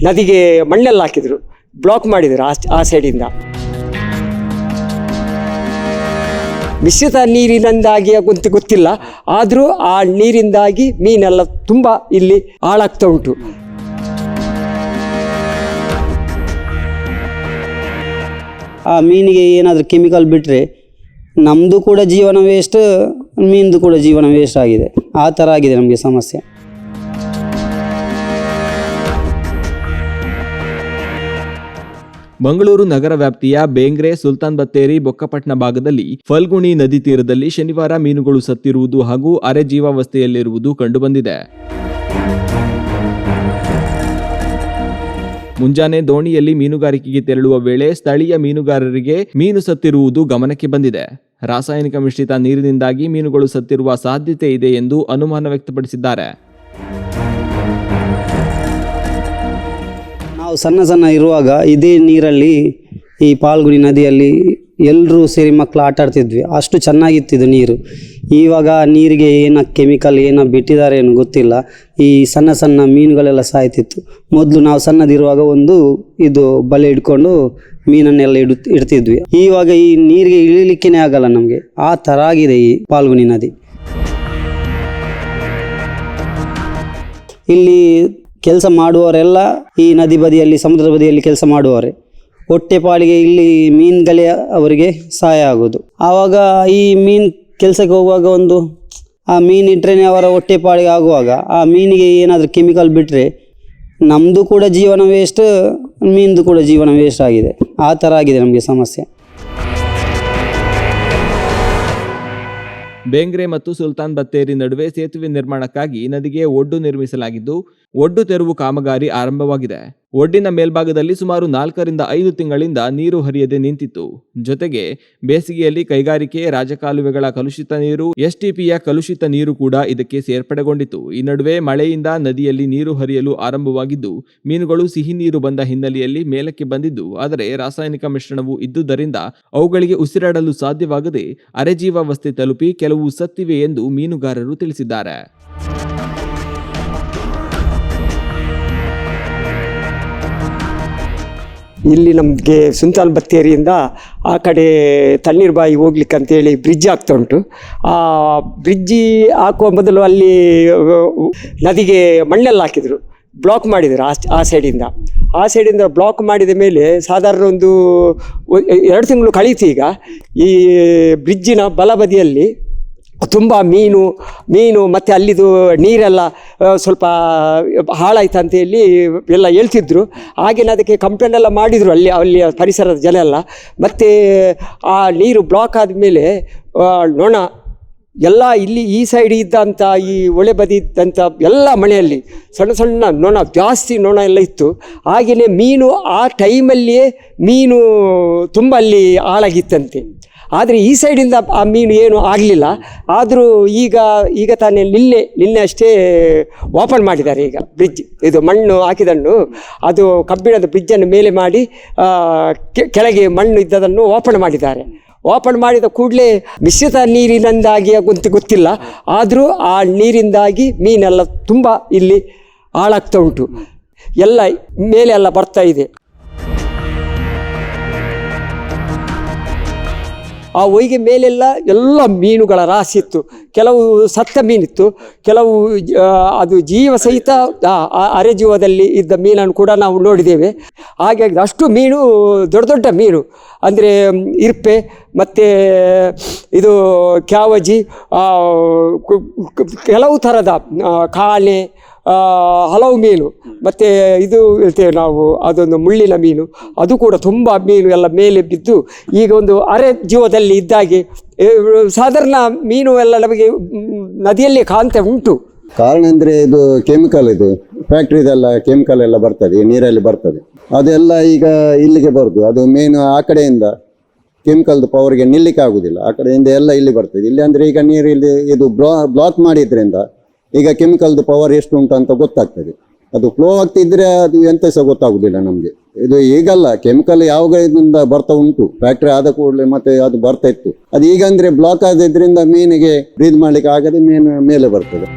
ನದಿಗೆ ಮಣ್ಣೆಲ್ಲ ಹಾಕಿದರು, ಬ್ಲಾಕ್ ಮಾಡಿದರು ಆ ಸೈಡಿಂದ. ಮಿಶ್ರಿತ ನೀರಿನಿಂದಾಗಿ ಗೊತ್ತಿಲ್ಲ, ಆದರೂ ಆ ನೀರಿಂದಾಗಿ ಮೀನೆಲ್ಲ ತುಂಬ ಇಲ್ಲಿ ಹಾಳಾಗ್ತಾ ಉಂಟು. ಆ ಮೀನಿಗೆ ಏನಾದರೂ ಕೆಮಿಕಲ್ ಬಿಟ್ಟರೆ ನಮ್ಮದು ಕೂಡ ಜೀವನ ವೇಸ್ಟ್, ಮೀನಿದು ಕೂಡ ಜೀವನ ವೇಸ್ಟ್ ಆಗಿದೆ. ಆ ಥರ ಆಗಿದೆ ನಮಗೆ ಸಮಸ್ಯೆ. ಮಂಗಳೂರು ನಗರ ವ್ಯಾಪ್ತಿಯ ಬೇಂಗ್ರೆ, ಸುಲ್ತಾನ್ ಬತ್ತೇರಿ, ಬೊಕ್ಕಪಟ್ನ ಭಾಗದಲ್ಲಿ ಫಲ್ಗುಣಿ ನದಿ ತೀರದಲ್ಲಿ ಶನಿವಾರ ಮೀನುಗಳು ಸತ್ತಿರುವುದು ಹಾಗೂ ಅರೆ ಜೀವಾವಸ್ಥೆಯಲ್ಲಿರುವುದು ಕಂಡುಬಂದಿದೆ. ಮುಂಜಾನೆ ದೋಣಿಯಲ್ಲಿ ಮೀನುಗಾರಿಕೆಗೆ ತೆರಳುವ ವೇಳೆ ಸ್ಥಳೀಯ ಮೀನುಗಾರರಿಗೆ ಮೀನು ಸತ್ತಿರುವುದು ಗಮನಕ್ಕೆ ಬಂದಿದೆ. ರಾಸಾಯನಿಕ ಮಿಶ್ರಿತ ನೀರಿನಿಂದಾಗಿ ಮೀನುಗಳು ಸತ್ತಿರುವ ಸಾಧ್ಯತೆ ಇದೆ ಎಂದು ಅನುಮಾನ ವ್ಯಕ್ತಪಡಿಸಿದ್ದಾರೆ. ನಾವು ಸಣ್ಣ ಇರುವಾಗ ಇದೇ ನೀರಲ್ಲಿ, ಈ ಫಾಲ್ಗುಣಿ ನದಿಯಲ್ಲಿ ಎಲ್ಲರೂ ಸೇರಿ ಮಕ್ಕಳು ಆಟ ಆಡ್ತಿದ್ವಿ. ಅಷ್ಟು ಚೆನ್ನಾಗಿತ್ತಿದ್ದು ನೀರು. ಇವಾಗ ನೀರಿಗೆ ಏನೋ ಕೆಮಿಕಲ್ ಏನೋ ಬಿಟ್ಟಿದ್ದಾರೆ ಏನು ಗೊತ್ತಿಲ್ಲ. ಈ ಸಣ್ಣ ಮೀನುಗಳೆಲ್ಲ ಸಾಯ್ತಿತ್ತು. ಮೊದಲು ನಾವು ಸಣ್ಣದಿರುವಾಗ ಇದು ಬಲೆ ಹಿಡ್ಕೊಂಡು ಮೀನನ್ನೆಲ್ಲ ಇಡ್ತಿದ್ವಿ. ಇವಾಗ ಈ ನೀರಿಗೆ ಇಳಿಲಿಕ್ಕೇ ಆಗಲ್ಲ ನಮಗೆ. ಆ ಥರ ಆಗಿದೆ ಈ ಫಾಲ್ಗುಣಿ ನದಿ. ಇಲ್ಲಿ ಕೆಲಸ ಮಾಡುವವರೆಲ್ಲ ಈ ನದಿ ಬದಿಯಲ್ಲಿ, ಸಮುದ್ರ ಬದಿಯಲ್ಲಿ ಕೆಲಸ ಮಾಡುವವರೇ. ಹೊಟ್ಟೆಪಾಡಿಗೆ ಇಲ್ಲಿ ಮೀನುಗಳೇ ಅವರಿಗೆ ಸಹಾಯ ಆಗೋದು. ಆವಾಗ ಈ ಮೀನು ಕೆಲಸಕ್ಕೆ ಹೋಗುವಾಗ ಆ ಮೀನು ಇಟ್ಟರೆ ಅವರ ಹೊಟ್ಟೆಪಾಡಿಗೆ ಆಗುವಾಗ ಆ ಮೀನಿಗೆ ಏನಾದರೂ ಕೆಮಿಕಲ್ ಬಿಟ್ಟರೆ ನಮ್ಮದು ಕೂಡ ಜೀವನ ವೇಸ್ಟ್, ಮೀನಿದು ಕೂಡ ಜೀವನ ವೇಸ್ಟ್ ಆಗಿದೆ. ಆ ಥರ ಆಗಿದೆ ನಮಗೆ ಸಮಸ್ಯೆ. ಬೇಂಗ್ರೆ ಮತ್ತು ಸುಲ್ತಾನ್ ಬತ್ತೇರಿ ನಡುವೆ ಸೇತುವೆ ನಿರ್ಮಾಣಕ್ಕಾಗಿ ನದಿಗೆ ಒಡ್ಡು ನಿರ್ಮಿಸಲಾಗಿದ್ದು, ಒಡ್ಡು ತೆರವು ಕಾಮಗಾರಿ ಆರಂಭವಾಗಿದೆ. ಒಡ್ಡಿನ ಮೇಲ್ಭಾಗದಲ್ಲಿ ಸುಮಾರು 4 ರಿಂದ 5 ತಿಂಗಳಿಂದ ನೀರು ಹರಿಯದೆ ನಿಂತಿತ್ತು. ಜೊತೆಗೆ ಬೇಸಿಗೆಯಲ್ಲಿ ಕೈಗಾರಿಕೆ, ರಾಜಕಾಲುವೆಗಳ ಕಲುಷಿತ ನೀರು, ಎಸ್ಟಿಪಿಯ ಕಲುಷಿತ ನೀರು ಕೂಡ ಇದಕ್ಕೆ ಸೇರ್ಪಡೆಗೊಂಡಿತು. ಈ ನಡುವೆ ಮಳೆಯಿಂದ ನದಿಯಲ್ಲಿ ನೀರು ಹರಿಯಲು ಆರಂಭವಾಗಿದ್ದು, ಮೀನುಗಳು ಸಿಹಿ ನೀರು ಬಂದ ಹಿನ್ನೆಲೆಯಲ್ಲಿ ಮೇಲಕ್ಕೆ ಬಂದಿದ್ದು, ಆದರೆ ರಾಸಾಯನಿಕ ಮಿಶ್ರಣವು ಇದ್ದುದರಿಂದ ಅವುಗಳಿಗೆ ಉಸಿರಾಡಲು ಸಾಧ್ಯವಾಗದೆ ಅರೆಜೀವಾವಸ್ಥೆ ತಲುಪಿ ಕೆಲವು ಸತ್ತಿವೆ ಎಂದು ಮೀನುಗಾರರು ತಿಳಿಸಿದ್ದಾರೆ. ಇಲ್ಲಿ ನಮಗೆ ಸುಲ್ತಾನ್ ಬತ್ತೇರಿಯಿಂದ ಆ ಕಡೆ ತಣ್ಣೀರ್ಬಾಯಿ ಹೋಗ್ಲಿಕ್ಕೆ ಅಂತೇಳಿ ಬ್ರಿಡ್ಜ್ ಆಗ್ತಾ ಉಂಟು. ಆ ಬ್ರಿಡ್ಜಿ ಹಾಕುವ ಮೊದಲು ಅಲ್ಲಿ ನದಿಗೆ ಮಣ್ಣೆಲ್ಲ ಹಾಕಿದರು, ಬ್ಲಾಕ್ ಮಾಡಿದರು ಆ ಸೈಡಿಂದ ಬ್ಲಾಕ್ ಮಾಡಿದ ಮೇಲೆ ಸಾಧಾರಣ 2 ತಿಂಗಳು ಕಳೀತು. ಈಗ ಈ ಬ್ರಿಡ್ಜಿನ ಬಲಬದಿಯಲ್ಲಿ ತುಂಬ ಮೀನು ಮತ್ತು ಅಲ್ಲಿದು ನೀರೆಲ್ಲ ಸ್ವಲ್ಪ ಹಾಳಾಯ್ತು ಅಂತೇಳಿ ಎಲ್ಲ ಹೇಳ್ತಿದ್ರು. ಹಾಗೆಯೇ ಅದಕ್ಕೆ ಕಂಪ್ಲೇಂಟ್ ಎಲ್ಲ ಮಾಡಿದರು ಅಲ್ಲಿಯ ಪರಿಸರದ ಜನ ಎಲ್ಲ. ಮತ್ತು ಆ ನೀರು ಬ್ಲಾಕ್ ಆದಮೇಲೆ ನೊಣ ಎಲ್ಲ ಇಲ್ಲಿ ಈ ಸೈಡ್ ಇದ್ದಂಥ ಈ ಒಳೆ ಬದಿ ಇದ್ದಂಥ ಎಲ್ಲ ಮನೆಯಲ್ಲಿ ಸಣ್ಣ ನೊಣ, ಜಾಸ್ತಿ ನೊಣ ಎಲ್ಲ ಇತ್ತು. ಹಾಗೆಯೇ ಮೀನು ಆ ಟೈಮಲ್ಲಿಯೇ ಮೀನು ತುಂಬ ಅಲ್ಲಿ ಹಾಳಾಗಿತ್ತಂತೆ. ಆದರೆ ಈ ಸೈಡಿಂದ ಆ ಮೀನು ಏನೂ ಆಗಲಿಲ್ಲ. ಆದರೂ ಈಗ ತಾನೇ ನಿನ್ನೆ ಅಷ್ಟೇ ಓಪನ್ ಮಾಡಿದ್ದಾರೆ. ಈಗ ಬ್ರಿಡ್ಜ್ ಇದು ಮಣ್ಣು ಹಾಕಿದನ್ನು ಅದು ಕಬ್ಬಿಣದ ಬ್ರಿಡ್ಜನ್ನು ಮೇಲೆ ಮಾಡಿ ಕೆಳಗೆ ಮಣ್ಣು ಇದ್ದದನ್ನು ಓಪನ್ ಮಾಡಿದ್ದಾರೆ. ಓಪನ್ ಮಾಡಿದ ಕೂಡಲೇ ಮಿಶ್ರಿತ ನೀರಿನಿಂದಾಗಿ ಗೊತ್ತಿಲ್ಲ, ಆದರೂ ಆ ನೀರಿಂದಾಗಿ ಮೀನೆಲ್ಲ ತುಂಬ ಇಲ್ಲಿ ಹಾಳಾಗ್ತಾ ಉಂಟು. ಎಲ್ಲ ಮೇಲೆ ಎಲ್ಲ ಬರ್ತಾ ಇದೆ. ಆ ಹೊಯ್ಗೆ ಮೇಲೆಲ್ಲ ಎಲ್ಲ ಮೀನುಗಳ ರಾಶಿ ಇತ್ತು. ಕೆಲವು ಸತ್ತ ಮೀನಿತ್ತು, ಕೆಲವು ಅದು ಜೀವ ಸಹಿತ ಅರೆ ಜೀವದಲ್ಲಿ ಇದ್ದ ಮೀನನ್ನು ಕೂಡ ನಾವು ನೋಡಿದ್ದೇವೆ. ಹಾಗಾಗಿ ಅಷ್ಟು ಮೀನು ದೊಡ್ಡ ಮೀನು ಅಂದರೆ ಇರ್ಪೆ ಮತ್ತು ಇದು ಕ್ಯಾವಜಿ, ಕೆಲವು ಥರದ ಕಾಣೆ, ಹಲವು ಮೀನು, ಮತ್ತು ಇದು ಹೇಳ್ತೇವೆ ನಾವು ಅದೊಂದು ಮುಳ್ಳಿನ ಮೀನು, ಅದು ಕೂಡ ತುಂಬ ಮೀನು ಎಲ್ಲ ಮೇಲೆ ಬಿದ್ದು ಈಗ ಒಂದು ಅರೆ ಜೀವದಲ್ಲಿ ಇದ್ದಾಗೆ ಸಾಧಾರಣ ಮೀನು ಎಲ್ಲ ನಮಗೆ ನದಿಯಲ್ಲಿ ಕಾಣ್ತಾ ಉಂಟು. ಕಾರಣ ಅಂದರೆ ಇದು ಕೆಮಿಕಲ್, ಇದು ಫ್ಯಾಕ್ಟ್ರಿದೆಲ್ಲ ಕೆಮಿಕಲ್ ಎಲ್ಲ ಬರ್ತದೆ, ನೀರಲ್ಲಿ ಬರ್ತದೆ. ಅದೆಲ್ಲ ಈಗ ಇಲ್ಲಿಗೆ ಬರೋದು. ಅದು ಮೀನು ಆ ಕಡೆಯಿಂದ ಕೆಮಿಕಲ್ದು ಪವರ್ಗೆ ನಿಲ್ಲಿಕ್ಕೆ ಆಗೋದಿಲ್ಲ. ಆ ಕಡೆಯಿಂದ ಎಲ್ಲ ಇಲ್ಲಿ ಬರ್ತದೆ. ಇಲ್ಲಿ ಅಂದರೆ ಈಗ ನೀರು ಇಲ್ಲಿ ಇದು ಬ್ಲಾಕ್ ಮಾಡಿದ್ರಿಂದ ಈಗ ಕೆಮಿಕಲ್ದು ಪವರ್ ಎಷ್ಟು ಉಂಟು ಅಂತ ಗೊತ್ತಾಗ್ತದೆ. ಅದು ಫ್ಲೋ ಆಗ್ತಿದ್ರೆ ಅದು ಎಂತ ಸಹ ಗೊತ್ತಾಗುದಿಲ್ಲ ನಮಗೆ. ಇದು ಈಗಲ್ಲ, ಕೆಮಿಕಲ್ ಯಾವಾಗದಿಂದ ಬರ್ತಾ ಉಂಟು, ಫ್ಯಾಕ್ಟ್ರಿ ಆದ ಕೂಡಲೇ ಮತ್ತೆ ಅದು ಬರ್ತಾ ಇತ್ತು. ಅದು ಈಗ ಅಂದರೆ ಬ್ಲಾಕ್ ಆದ್ರಿಂದ ಮೀನಿಗೆ ಬ್ರೀದ್ ಮಾಡ್ಲಿಕ್ಕೆ ಆಗದೆ ಮೀನು ಮೇಲೆ ಬರ್ತದೆ.